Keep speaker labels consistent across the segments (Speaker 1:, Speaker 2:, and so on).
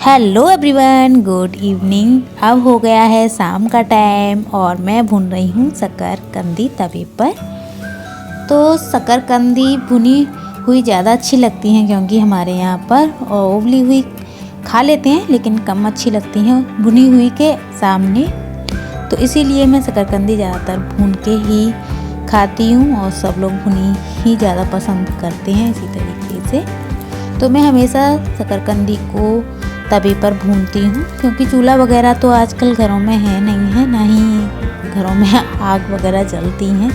Speaker 1: Hello everyone, good evening. अब हो गया है शाम का टाइम और मैं भून रही हूँ शकरकंदी तवे पर। तो शकरकंदी भुनी हुई ज़्यादा अच्छी लगती हैं क्योंकि हमारे यहाँ पर और उबली हुई खा लेते हैं लेकिन कम अच्छी लगती हैं भुनी हुई के सामने। तो इसीलिए मैं शकरकंदी ज़्यादातर भून के ही खाती हूँ और सब लोग भुनी ही ज़्यादा पसंद करते हैं इसी तरीके से। तो मैं हमेशा शकरकंदी को तवे पर भूनती हूँ क्योंकि चूल्हा वगैरह तो आजकल घरों में है नहीं है, ना ही घरों में आग वगैरह जलती हैं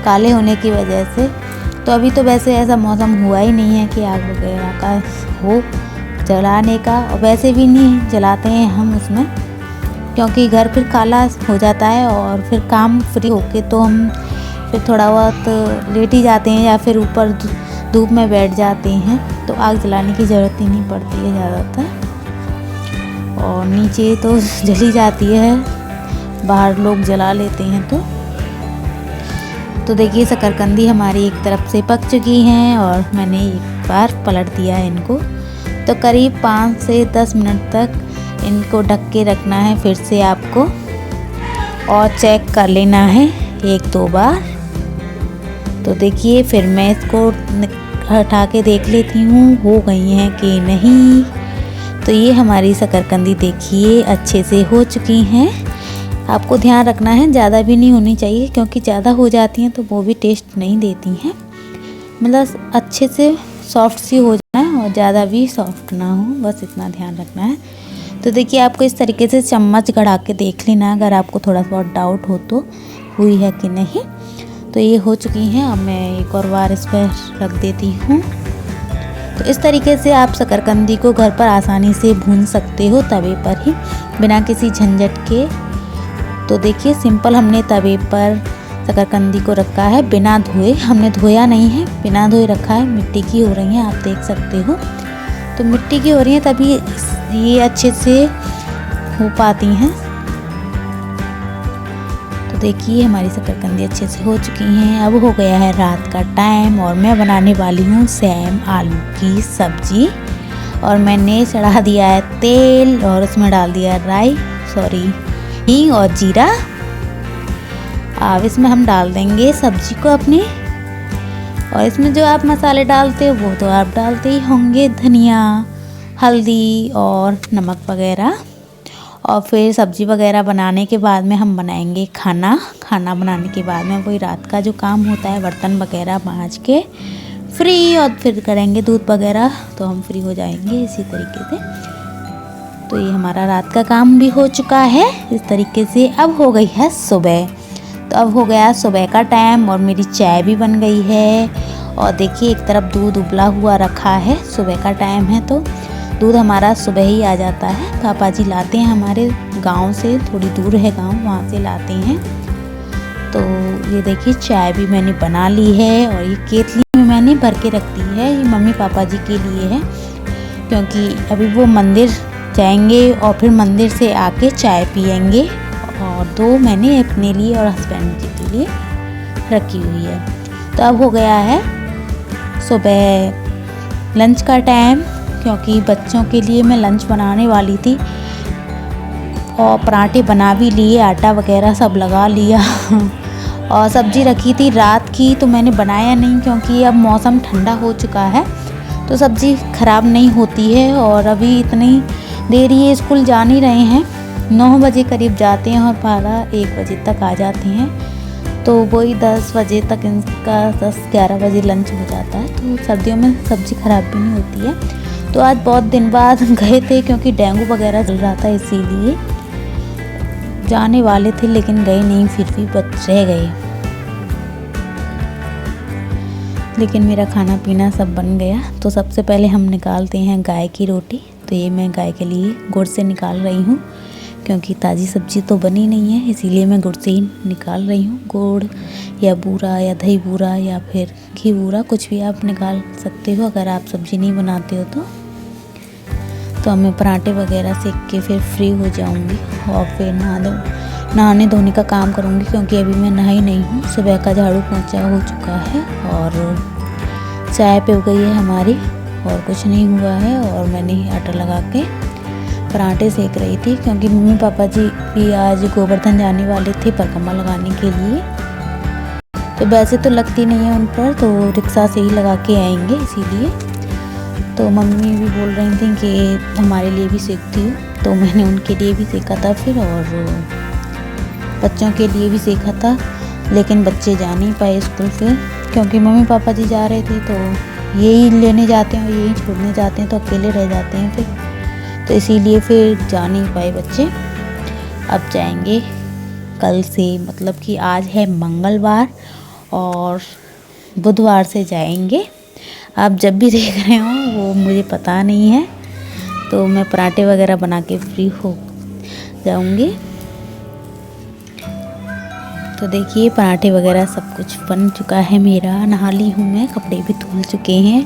Speaker 1: काले होने की वजह से। तो अभी तो वैसे ऐसा मौसम हुआ ही नहीं है कि आग वगैरह का हो जलाने का, और वैसे भी नहीं जलाते हैं हम उसमें क्योंकि घर फिर काला हो जाता है और फिर काम फ्री होके तो हम फिर थोड़ा बहुत लेट ही जाते हैं या फिर ऊपर धूप में बैठ जाते हैं। तो आग जलाने की ज़रूरत ही नहीं पड़ती है ज़्यादातर, और नीचे तो जली जाती है, बाहर लोग जला लेते हैं। तो देखिए शकरकंदी हमारी एक तरफ से पक चुकी हैं और मैंने एक बार पलट दिया है इनको। तो करीब 5 से 10 मिनट तक इनको ढक के रखना है फिर से आपको, और चेक कर लेना है 1-2 बार। तो देखिए फिर मैं इसको हटा के देख लेती हूँ हो गई हैं कि नहीं। तो ये हमारी शकरकंदी देखिए अच्छे से हो चुकी हैं। आपको ध्यान रखना है ज़्यादा भी नहीं होनी चाहिए क्योंकि ज़्यादा हो जाती हैं तो वो भी टेस्ट नहीं देती हैं। मतलब अच्छे से सॉफ्ट सी हो जाना है और ज़्यादा भी सॉफ्ट ना हो, बस इतना ध्यान रखना है। तो देखिए आपको इस तरीके से चम्मच गड़ा के देख लेना अगर आपको थोड़ा बहुत डाउट हो तो हुई है कि नहीं। तो ये हो चुकी हैं। अब मैं एक और बार इस पर रख देती हूँ। तो इस तरीके से आप शकरकंदी को घर पर आसानी से भून सकते हो तवे पर ही बिना किसी झंझट के। तो देखिए सिंपल हमने तवे पर शकरकंदी को रखा है बिना धोए, हमने धोया नहीं है, बिना धोए रखा है। मिट्टी की हो रही हैं आप देख सकते हो। तो मिट्टी की हो रही हैं तभी ये अच्छे से हो पाती हैं। तो देखिए हमारी शकरकंदी अच्छे से हो चुकी हैं। अब हो गया है रात का टाइम और मैं बनाने वाली हूँ सेम आलू की सब्जी। और मैंने चढ़ा दिया है तेल और उसमें डाल दिया हींग और जीरा। अब इसमें हम डाल देंगे सब्जी को अपनी, और इसमें जो आप मसाले डालते हो वो तो आप डालते ही होंगे, धनिया, हल्दी और नमक वगैरह। और फिर सब्जी वगैरह बनाने के बाद में हम बनाएंगे खाना बनाने के बाद में वही रात का जो काम होता है बर्तन वगैरह मांज के फ्री, और फिर करेंगे दूध वगैरह तो हम फ्री हो जाएंगे इसी तरीके से। तो ये हमारा रात का काम भी हो चुका है इस तरीके से। अब हो गई है सुबह, तो अब हो गया सुबह का टाइम और मेरी चाय भी बन गई है। और देखिए एक तरफ दूध उबला हुआ रखा है, सुबह का टाइम है तो दूध हमारा सुबह ही आ जाता है। पापा जी लाते हैं हमारे गांव से, थोड़ी दूर है गांव, वहाँ से लाते हैं। तो ये देखिए चाय भी मैंने बना ली है और ये केतली में मैंने भर के रख दी है। ये मम्मी पापा जी के लिए है क्योंकि अभी वो मंदिर जाएंगे और फिर मंदिर से आके चाय पियेंगे, और 2 मैंने अपने लिए और हस्बैंड जी के लिए रखी हुई है। तो अब हो गया है सुबह लंच का टाइम क्योंकि बच्चों के लिए मैं लंच बनाने वाली थी और पराठे बना भी लिए, आटा वगैरह सब लगा लिया और सब्ज़ी रखी थी रात की तो मैंने बनाया नहीं क्योंकि अब मौसम ठंडा हो चुका है तो सब्ज़ी ख़राब नहीं होती है। और अभी इतनी देर ये स्कूल जा नहीं रहे हैं, 9 बजे करीब जाते हैं और 12-1 बजे तक आ जाते हैं। तो वही 10 बजे तक इनका 10-11 बजे लंच हो जाता है। तो सर्दियों में सब्ज़ी ख़राब भी नहीं होती है। तो आज बहुत दिन बाद गए थे क्योंकि डेंगू वगैरह चल रहा था, इसीलिए जाने वाले थे लेकिन गए नहीं, फिर भी रह गए। लेकिन मेरा खाना पीना सब बन गया। तो सबसे पहले हम निकालते हैं गाय की रोटी। तो ये मैं गाय के लिए गुड़ से निकाल रही हूँ क्योंकि ताज़ी सब्ज़ी तो बनी नहीं है, इसीलिए मैं गुड़ से ही निकाल रही हूँ। गुड़ या बूरा या दही बूरा या फिर घी बूरा कुछ भी आप निकाल सकते हो अगर आप सब्ज़ी नहीं बनाते हो तो मैं पराठे वगैरह सेक के फिर फ्री हो जाऊंगी और फिर नहाने धोने का काम करूंगी क्योंकि अभी मैं नहाई नहीं हूँ। सुबह का झाड़ू पोंछा हो चुका है और चाय पिल गई है हमारी और कुछ नहीं हुआ है। और मैंने आटा लगा के पराठे सेक रही थी, क्योंकि मम्मी पापा जी भी आज गोवर्धन जाने वाले थे परिक्रमा लगाने के लिए। तो वैसे तो लगती नहीं है उन पर, तो रिक्शा से ही लगा के आएंगे, इसीलिए तो मम्मी भी बोल रही थी कि हमारे लिए भी सेकती हूँ, तो मैंने उनके लिए भी सेका था फिर, और बच्चों के लिए भी सेका था। लेकिन बच्चे जा नहीं पाए स्कूल फिर, क्योंकि मम्मी पापा जी जा रहे थे, तो यही लेने जाते हैं और यही छोड़ने जाते हैं, तो अकेले रह जाते हैं फिर, तो इसीलिए फिर जा नहीं पाए बच्चे। अब जाएंगे कल से, मतलब कि आज है मंगलवार और बुधवार से जाएंगे। आप जब भी देख रहे हो वो मुझे पता नहीं है, तो मैं पराठे वगैरह बना के फ्री हो जाऊंगी। तो देखिए पराठे वगैरह सब कुछ बन चुका है मेरा, नहा ली हूँ मैं, कपड़े भी धुल चुके हैं।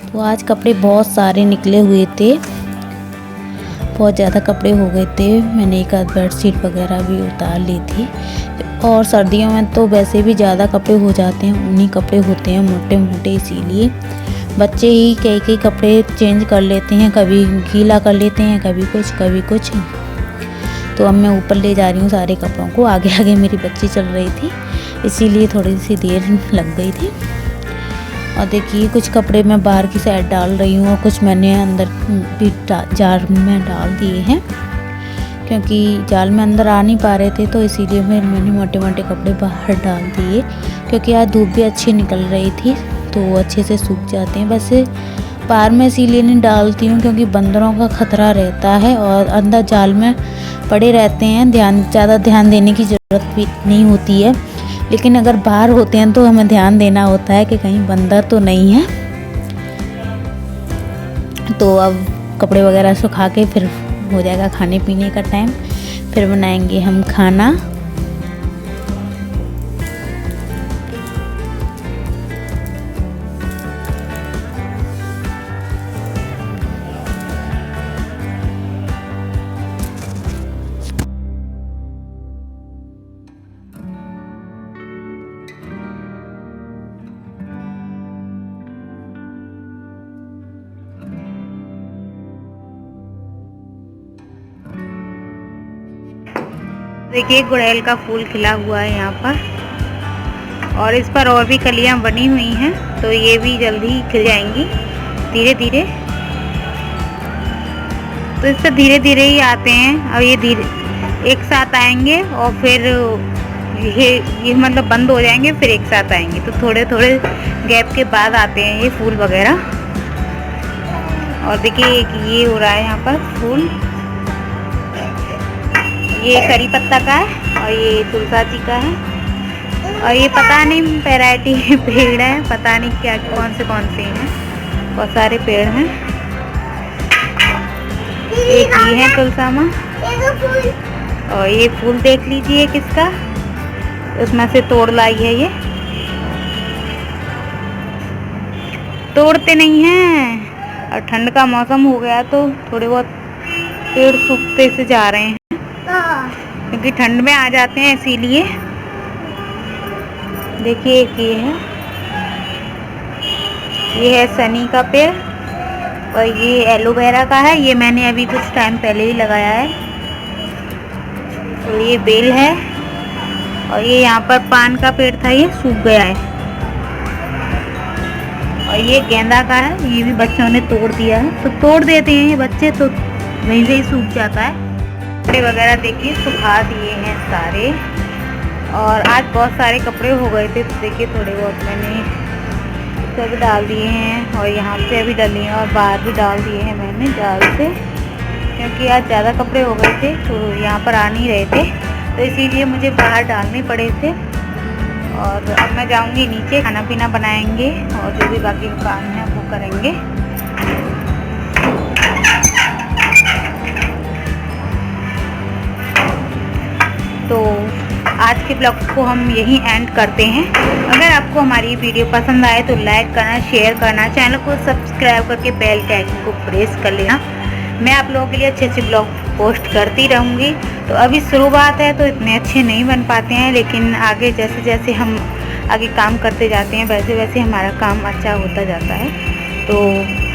Speaker 1: तो आज कपड़े बहुत सारे निकले हुए थे, बहुत ज़्यादा कपड़े हो गए थे, मैंने एक आध बेडशीट वगैरह भी उतार ली थी। और सर्दियों में तो वैसे भी ज़्यादा कपड़े हो जाते हैं, ऊनी कपड़े होते हैं मोटे मोटे, इसीलिए बच्चे ही कई कपड़े चेंज कर लेते हैं, कभी गीला कर लेते हैं, कभी कुछ। तो अब मैं ऊपर ले जा रही हूँ सारे कपड़ों को, आगे आगे मेरी बच्ची चल रही थी, इसीलिए थोड़ी सी देर लग गई थी। और देखिए कुछ कपड़े मैं बाहर की साइड डाल रही हूँ और कुछ मैंने अंदर भी जार में डाल दिए हैं, क्योंकि जाल में अंदर आ नहीं पा रहे थे, तो इसीलिए मैंने मोटे मोटे कपड़े बाहर डाल दिए, क्योंकि आज धूप भी अच्छी निकल रही थी, तो वो अच्छे से सूख जाते हैं। वैसे बाहर में इसीलिए नहीं डालती हूँ क्योंकि बंदरों का खतरा रहता है, और अंदर जाल में पड़े रहते हैं, ज़्यादा ध्यान देने की ज़रूरत भी नहीं होती है। लेकिन अगर बाहर होते हैं तो हमें ध्यान देना होता है कि कहीं बंदर तो नहीं है। तो अब कपड़े वगैरह सुखा के फिर हो जाएगा खाने पीने का टाइम, फिर बनाएंगे हम खाना। देखिए गुड़हल का फूल खिला हुआ है यहाँ पर, और इस पर और भी कलियाँ बनी हुई हैं, तो ये भी जल्दी ही खिल जाएंगी धीरे धीरे। तो इस पर धीरे धीरे ही आते हैं, और ये धीरे एक साथ आएंगे और फिर ये मतलब बंद हो जाएंगे, फिर एक साथ आएंगे, तो थोड़े थोड़े गैप के बाद आते हैं ये फूल वगैरह। और देखिए एक ये हो रहा है यहाँ पर फूल, ये करी पत्ता का है और ये तुलसी का है, और ये पता नहीं वैरायटी पेड़ है, पता नहीं क्या कौन से हैं, बहुत सारे पेड़ हैं। एक ये है तुलसा माँ, और ये फूल देख लीजिए किसका, उसमें से तोड़ लाई है, ये तोड़ते नहीं हैं, और ठंड का मौसम हो गया तो थोड़े बहुत पेड़ सूखते से जा रहे हैं, क्योंकि ठंड में आ जाते हैं, इसीलिए। देखिए एक ये है सनी का पेड़, और ये एलोवेरा का है, ये मैंने अभी कुछ टाइम पहले ही लगाया है। और ये बेल है, और ये यहाँ पर पान का पेड़ था, ये सूख गया है। और ये गेंदा का है, ये भी बच्चों ने तोड़ दिया है, तो तोड़ देते हैं ये बच्चे, तो वहीं से ही सूख जाता है। कपड़े वगैरह देखिए सुखा दिए हैं सारे, और आज बहुत सारे कपड़े हो गए थे, तो देखिए थोड़े बहुत मैंने सब डाल दिए हैं, और यहाँ पे अभी डाली हैं, और बाहर भी डाल दिए हैं मैंने जाल से, क्योंकि आज ज़्यादा कपड़े हो गए थे, तो यहाँ पर आ नहीं रहे थे, तो इसीलिए मुझे बाहर डालने पड़े थे। और अब मैं जाऊँगी नीचे, खाना पीना बनाएंगे और जो भी बाकी काम है वो करेंगे। तो आज के ब्लॉग को हम यहीं एंड करते हैं। अगर आपको हमारी वीडियो पसंद आए तो लाइक करना, शेयर करना, चैनल को सब्सक्राइब करके बेल के आइकन को प्रेस कर लेना। मैं आप लोगों के लिए अच्छे अच्छे ब्लॉग पोस्ट करती रहूँगी। तो अभी शुरुआत है तो इतने अच्छे नहीं बन पाते हैं, लेकिन आगे जैसे जैसे हम आगे काम करते जाते हैं वैसे वैसे हमारा काम अच्छा होता जाता है। तो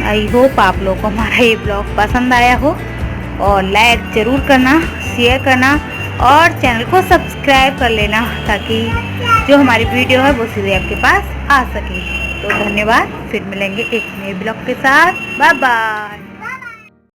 Speaker 1: आई होप आप लोगों को हमारा ये ब्लॉग पसंद आया हो, और लाइक ज़रूर करना, शेयर करना और चैनल को सब्सक्राइब कर लेना ताकि जो हमारी वीडियो है वो सीधे आपके पास आ सके। तो धन्यवाद, फिर मिलेंगे एक नए ब्लॉग के साथ। Bye bye.